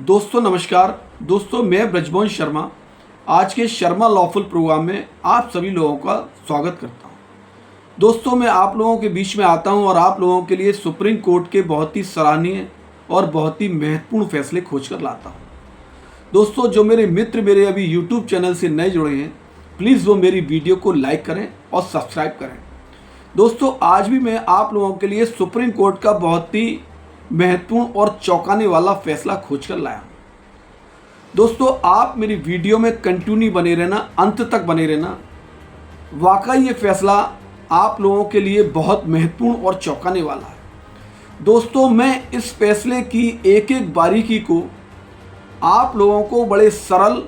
दोस्तों नमस्कार। दोस्तों मैं ब्रजमोहन शर्मा आज के शर्मा लॉफुल प्रोग्राम में आप सभी लोगों का स्वागत करता हूं। दोस्तों मैं आप लोगों के बीच में आता हूं और आप लोगों के लिए सुप्रीम कोर्ट के बहुत ही सराहनीय और बहुत ही महत्वपूर्ण फैसले खोज कर लाता हूं। दोस्तों जो मेरे मित्र मेरे अभी यूट्यूब चैनल से नए जुड़े हैं, प्लीज़ वो मेरी वीडियो को लाइक करें और सब्सक्राइब करें। दोस्तों आज भी मैं आप लोगों के लिए सुप्रीम कोर्ट का बहुत ही महत्वपूर्ण और चौंकाने वाला फैसला खोज कर लाया हूं। दोस्तों आप मेरी वीडियो में कंटिन्यू बने रहना, अंत तक बने रहना। वाकई ये फैसला आप लोगों के लिए बहुत महत्वपूर्ण और चौंकाने वाला है। दोस्तों मैं इस फैसले की एक एक बारीकी को आप लोगों को बड़े सरल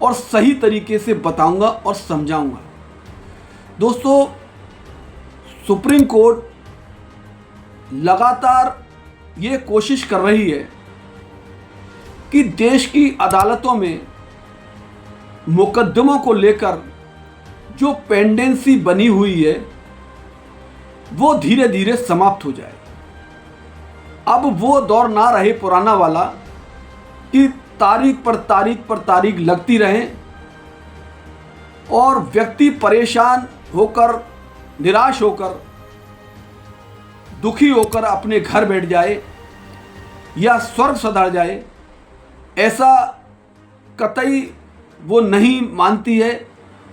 और सही तरीके से बताऊंगा और समझाऊंगा। दोस्तों सुप्रीम कोर्ट लगातार ये कोशिश कर रही है कि देश की अदालतों में मुकदमों को लेकर जो पेंडेंसी बनी हुई है वो धीरे धीरे समाप्त हो जाए। अब वो दौर ना रहे पुराना वाला कि तारीख पर तारीख लगती रहे और व्यक्ति परेशान होकर, निराश होकर, दुखी होकर अपने घर बैठ जाए या स्वर्ग सधार जाए। ऐसा कतई वो नहीं मानती है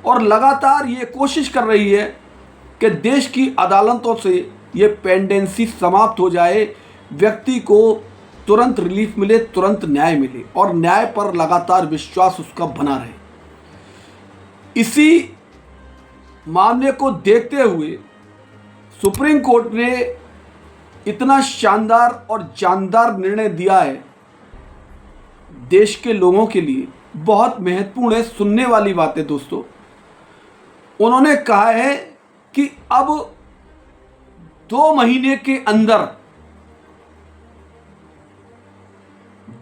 और लगातार ये कोशिश कर रही है कि देश की अदालतों से ये पेंडेंसी समाप्त हो जाए, व्यक्ति को तुरंत रिलीफ मिले, तुरंत न्याय मिले और न्याय पर लगातार विश्वास उसका बना रहे। इसी मामले को देखते हुए सुप्रीम कोर्ट ने इतना शानदार और जानदार निर्णय दिया है, देश के लोगों के लिए बहुत महत्वपूर्ण है, सुनने वाली बात है। दोस्तों उन्होंने कहा है कि अब 2 महीने के अंदर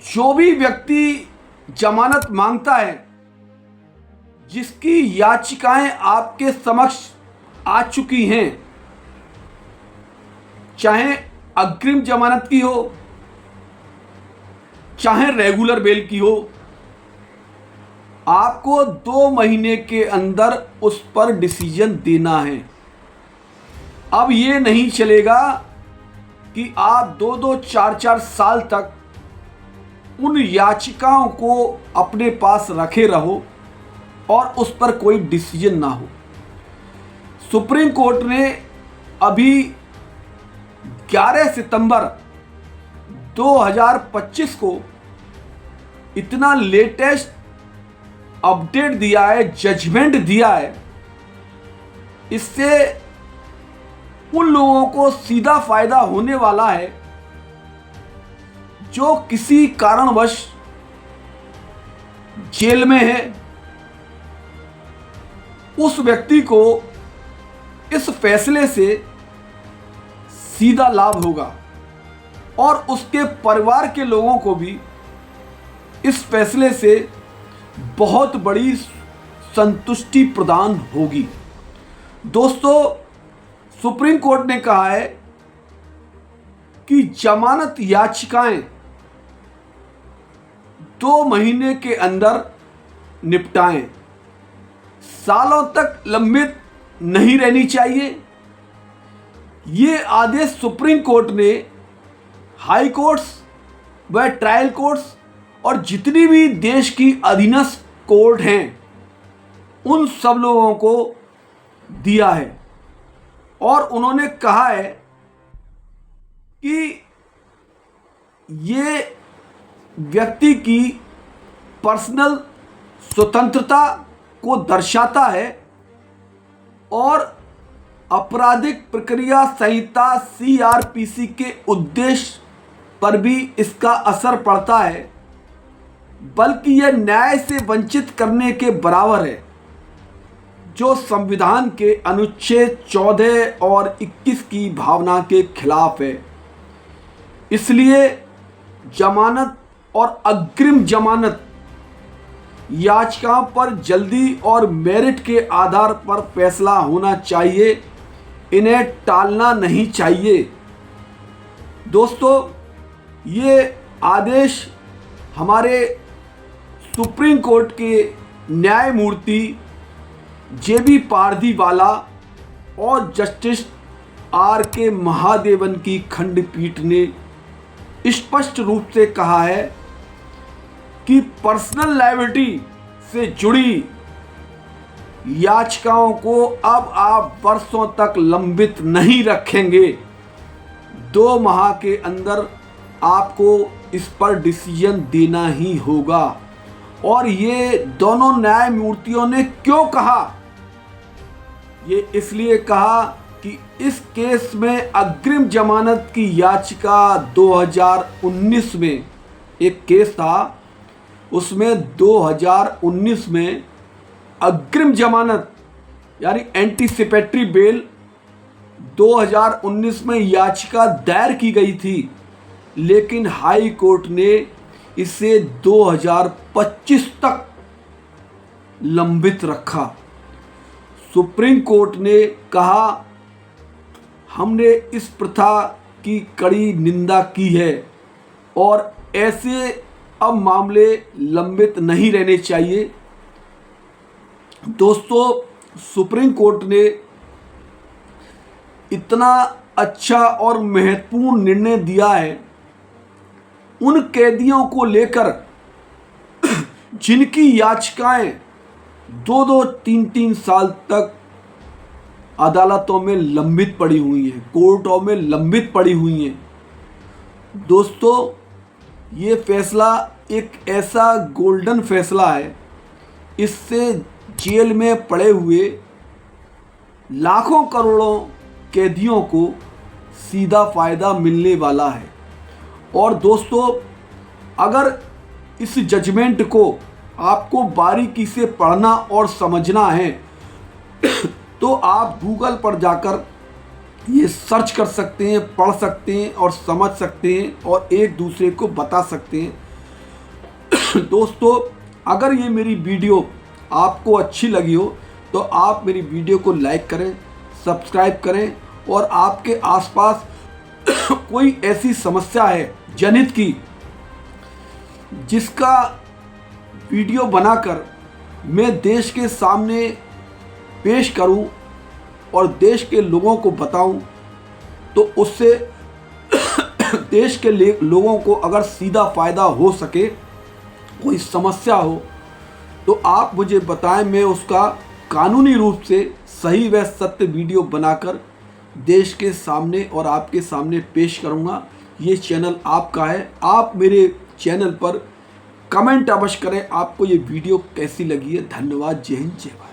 जो भी व्यक्ति जमानत मांगता है, जिसकी याचिकाएं आपके समक्ष आ चुकी हैं, चाहे अग्रिम जमानत की हो चाहे रेगुलर बेल की हो, आपको 2 महीने के अंदर उस पर डिसीजन देना है। अब ये नहीं चलेगा कि आप 2-2, 4-4 साल तक उन याचिकाओं को अपने पास रखे रहो और उस पर कोई डिसीजन ना हो। सुप्रीम कोर्ट ने अभी 11 सितंबर 2025 को इतना लेटेस्ट अपडेट दिया है, जजमेंट दिया है। इससे उन लोगों को सीधा फायदा होने वाला है जो किसी कारणवश जेल में है। उस व्यक्ति को इस फैसले से सीधा लाभ होगा और उसके परिवार के लोगों को भी इस फैसले से बहुत बड़ी संतुष्टि प्रदान होगी। दोस्तों सुप्रीम कोर्ट ने कहा है कि जमानत याचिकाएं 2 महीने के अंदर निपटाएं, सालों तक लंबित नहीं रहनी चाहिए। ये आदेश सुप्रीम कोर्ट ने हाई कोर्ट्स व ट्रायल कोर्ट्स और जितनी भी देश की अधीनस्थ कोर्ट हैं उन सब लोगों को दिया है और उन्होंने कहा है कि ये व्यक्ति की पर्सनल स्वतंत्रता को दर्शाता है और आपराधिक प्रक्रिया संहिता CRPC के उद्देश्य पर भी इसका असर पड़ता है, बल्कि यह न्याय से वंचित करने के बराबर है, जो संविधान के अनुच्छेद 14 और 21 की भावना के खिलाफ है। इसलिए जमानत और अग्रिम जमानत याचिकाओं पर जल्दी और मेरिट के आधार पर फैसला होना चाहिए, इन्हें टालना नहीं चाहिए। दोस्तों ये आदेश हमारे सुप्रीम कोर्ट के न्यायमूर्ति JB पारदीवाला और जस्टिस RK महादेवन की खंडपीठ ने स्पष्ट रूप से कहा है कि पर्सनल लायबिलिटी से जुड़ी याचिकाओं को अब आप वर्षों तक लंबित नहीं रखेंगे। 2 माह के अंदर आपको इस पर डिसीजन देना ही होगा। और ये दोनों न्यायमूर्तियों ने क्यों कहा? ये इसलिए कहा कि इस केस में अग्रिम जमानत की याचिका 2019 में एक केस था, उसमें 2019 में अग्रिम जमानत यानी एंटीसिपेटरी बेल 2019 में याचिका दायर की गई थी, लेकिन हाई कोर्ट ने इसे 2025 तक लंबित रखा। सुप्रीम कोर्ट ने कहा हमने इस प्रथा की कड़ी निंदा की है और ऐसे अब मामले लंबित नहीं रहने चाहिए। दोस्तों, सुप्रीम कोर्ट ने इतना अच्छा और महत्वपूर्ण निर्णय दिया है उन कैदियों को लेकर जिनकी याचिकाएं 2-2, 3-3 साल तक अदालतों में लंबित पड़ी हुई हैं, कोर्टों में लंबित पड़ी हुई हैं। दोस्तों, ये फैसला एक ऐसा गोल्डन फैसला है, इससे जेल में पड़े हुए लाखों करोड़ों कैदियों को सीधा फ़ायदा मिलने वाला है। और दोस्तों, अगर इस जजमेंट को आपको बारीकी से पढ़ना और समझना है तो आप गूगल पर जाकर ये सर्च कर सकते हैं, पढ़ सकते हैं और समझ सकते हैं और एक दूसरे को बता सकते हैं। दोस्तों, अगर ये मेरी वीडियो आपको अच्छी लगी हो तो आप मेरी वीडियो को लाइक करें, सब्सक्राइब करें और आपके आसपास कोई ऐसी समस्या है जनहित की जिसका वीडियो बनाकर मैं देश के सामने पेश करूं और देश के लोगों को बताऊं, तो उससे देश के लोगों को अगर सीधा फ़ायदा हो सके, कोई समस्या हो तो आप मुझे बताएं, मैं उसका कानूनी रूप से सही व सत्य वीडियो बनाकर देश के सामने और आपके सामने पेश करूंगा। ये चैनल आपका है, आप मेरे चैनल पर कमेंट अवश्य करें आपको ये वीडियो कैसी लगी है। धन्यवाद। जय हिंद, जय भारत।